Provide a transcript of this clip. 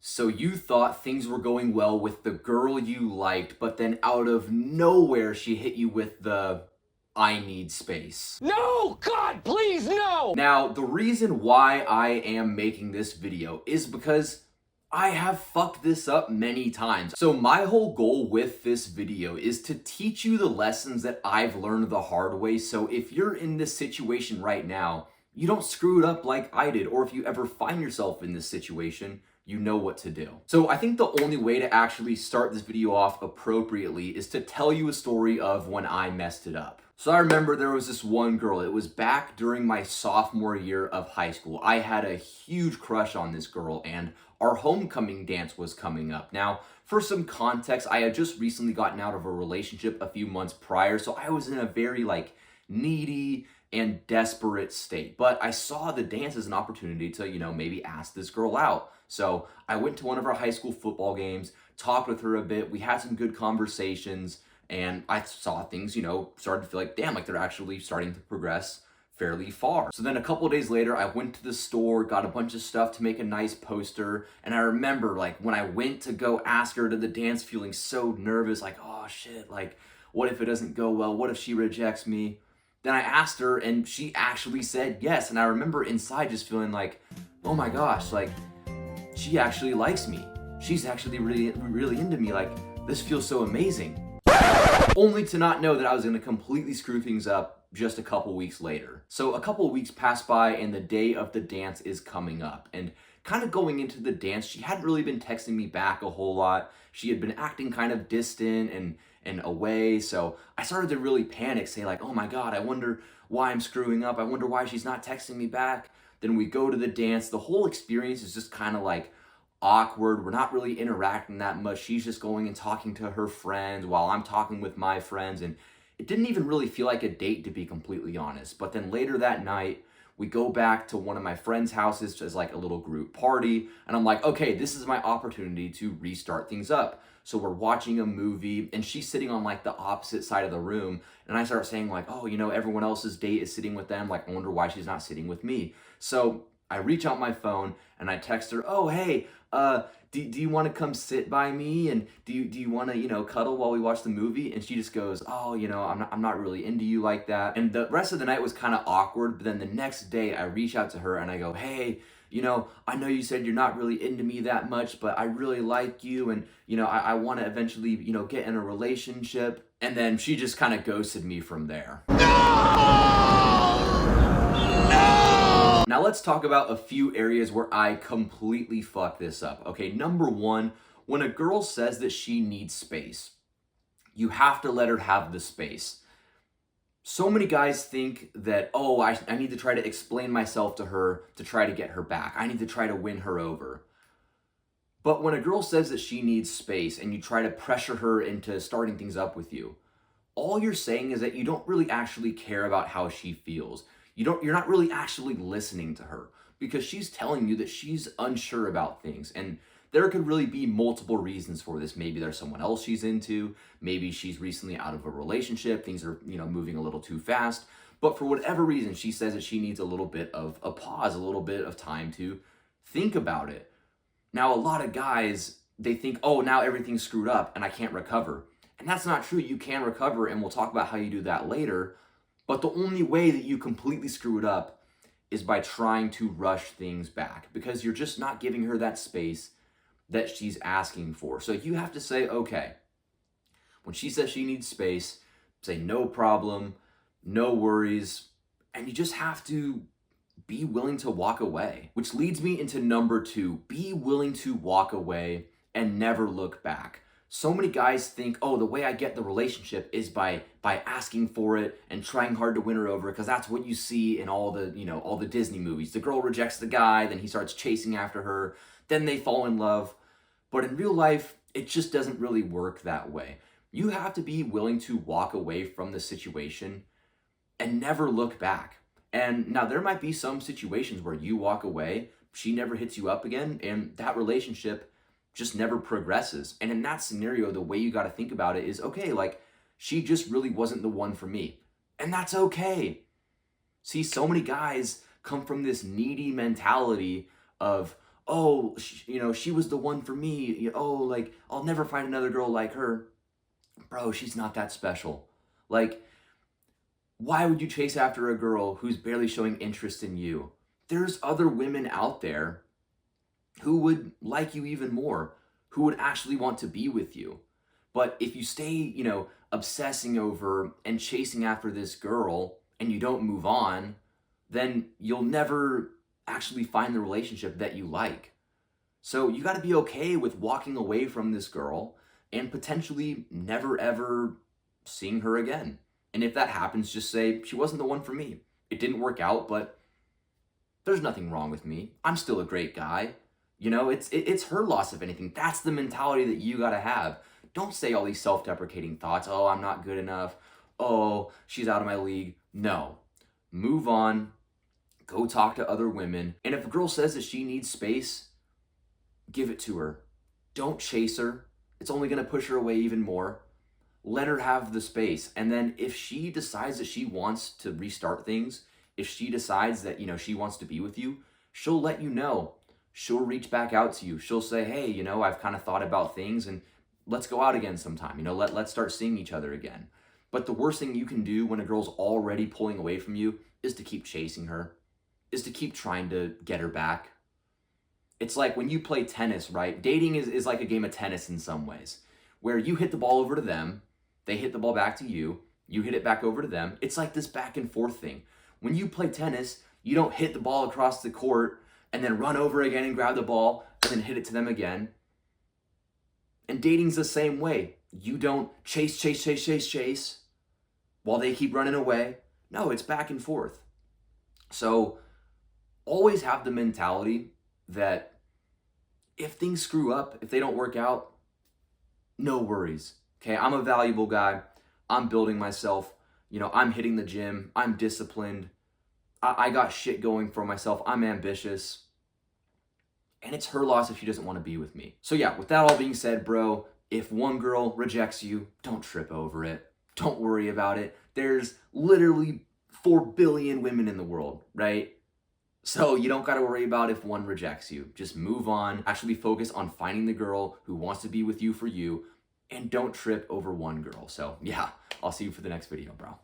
So you thought things were going well with the girl you liked, but then out of nowhere she hit you with the I need space. No! God, please, no! Now, the reason why I am making this video is because I have fucked this up many times. So my whole goal with this video is to teach you the lessons that I've learned the hard way. So if you're in this situation right now, you don't screw it up like I did, or if you ever find yourself in this situation, you know what to do. So I think the only way to actually start this video off appropriately is to tell you a story of when I messed it up. So I remember there was this one girl, it was back during my sophomore year of high school. I had a huge crush on this girl and our homecoming dance was coming up. Now, for some context, I had just recently gotten out of a relationship a few months prior, so I was in a very needy and desperate state. But I saw the dance as an opportunity to, maybe ask this girl out. So I went to one of our high school football games, talked with her a bit, we had some good conversations, and I saw things, started to feel like, damn, they're actually starting to progress fairly far. So then a couple of days later, I went to the store, got a bunch of stuff to make a nice poster, and I remember when I went to go ask her to the dance, feeling so nervous, oh shit, what if it doesn't go well? What if she rejects me? Then I asked her and she actually said yes, and I remember inside just feeling oh my gosh, she actually likes me. She's actually really, really into me. This feels so amazing. Only to not know that I was gonna completely screw things up just a couple weeks later. So a couple weeks pass by and the day of the dance is coming up. And kind of going into the dance, she hadn't really been texting me back a whole lot. She had been acting kind of distant and away. So I started to really panic, say oh my God, I wonder why I'm screwing up. I wonder why she's not texting me back. Then we go to the dance. The whole experience is just kind of awkward. We're not really interacting that much. She's just going and talking to her friends while I'm talking with my friends. And it didn't even really feel like a date, to be completely honest. But then later that night, we go back to one of my friends' houses as a little group party. And I'm okay, this is my opportunity to restart things up. So we're watching a movie and she's sitting on the opposite side of the room. And I start saying oh, everyone else's date is sitting with them. I wonder why she's not sitting with me. So I reach out my phone and I text her, oh, hey, do you want to come sit by me? And do you want to, cuddle while we watch the movie? And she just goes, oh, I'm not really into you like that. And the rest of the night was kind of awkward. But then the next day I reach out to her and I go, hey, I know you said you're not really into me that much, but I really like you. And, I want to eventually, get in a relationship. And then she just kind of ghosted me from there. Now let's talk about a few areas where I completely fuck this up. Okay, number one, when a girl says that she needs space, you have to let her have the space. So many guys think that, oh, I need to try to explain myself to her to try to get her back. I need to try to win her over. But when a girl says that she needs space and you try to pressure her into starting things up with you, all you're saying is that you don't really actually care about how she feels. You're not really actually listening to her because she's telling you that she's unsure about things. And there could really be multiple reasons for this. Maybe there's someone else she's into. Maybe she's recently out of a relationship. Things are, moving a little too fast. But for whatever reason, she says that she needs a little bit of a pause, a little bit of time to think about it. Now, a lot of guys, they think, oh, now everything's screwed up and I can't recover. And that's not true. You can recover, and we'll talk about how you do that later. But the only way that you completely screw it up is by trying to rush things back because you're just not giving her that space that she's asking for. So you have to say, okay, when she says she needs space, say no problem, no worries, and you just have to be willing to walk away. Which leads me into number two, be willing to walk away and never look back. So many guys think, oh, the way I get the relationship is by asking for it and trying hard to win her over, because that's what you see in all the Disney movies. The girl rejects the guy, then he starts chasing after her, then they fall in love. But in real life, it just doesn't really work that way. You have to be willing to walk away from the situation and never look back. And now there might be some situations where you walk away, she never hits you up again, and that relationship just never progresses. And in that scenario, the way you got to think about it is, okay, she just really wasn't the one for me. And that's okay. See, so many guys come from this needy mentality of, oh, she was the one for me. Oh, like, I'll never find another girl like her. Bro, she's not that special. Like, why would you chase after a girl who's barely showing interest in you? There's other women out there who would like you even more, who would actually want to be with you. But if you stay, obsessing over and chasing after this girl and you don't move on, then you'll never actually find the relationship that you like. So you got to be okay with walking away from this girl and potentially never ever seeing her again. And if that happens, just say, she wasn't the one for me. It didn't work out, but there's nothing wrong with me. I'm still a great guy. It's her loss, if anything. That's the mentality that you got to have. Don't say all these self-deprecating thoughts. Oh, I'm not good enough. Oh, she's out of my league. No. Move on. Go talk to other women. And if a girl says that she needs space, give it to her. Don't chase her. It's only going to push her away even more. Let her have the space. And then if she decides that she wants to restart things, if she decides that, she wants to be with you, she'll let you know. She'll reach back out to you. She'll say, hey, I've kind of thought about things and let's go out again sometime. Let's start seeing each other again. But the worst thing you can do when a girl's already pulling away from you is to keep chasing her, is to keep trying to get her back. It's like when you play tennis, right? Dating is like a game of tennis in some ways, where you hit the ball over to them, they hit the ball back to you, you hit it back over to them. It's like this back and forth thing. When you play tennis, you don't hit the ball across the court and then run over again and grab the ball and then hit it to them again. And dating's the same way. You don't chase while they keep running away. No, it's back and forth. So always have the mentality that if things screw up, if they don't work out, no worries. Okay, I'm a valuable guy. I'm building myself. I'm hitting the gym. I'm disciplined. I got shit going for myself. I'm ambitious. And it's her loss if she doesn't want to be with me. So yeah, with that all being said, bro, if one girl rejects you, don't trip over it. Don't worry about it. There's literally 4 billion women in the world, right? So you don't got to worry about if one rejects you. Just move on. Actually focus on finding the girl who wants to be with you for you. And don't trip over one girl. So yeah, I'll see you for the next video, bro.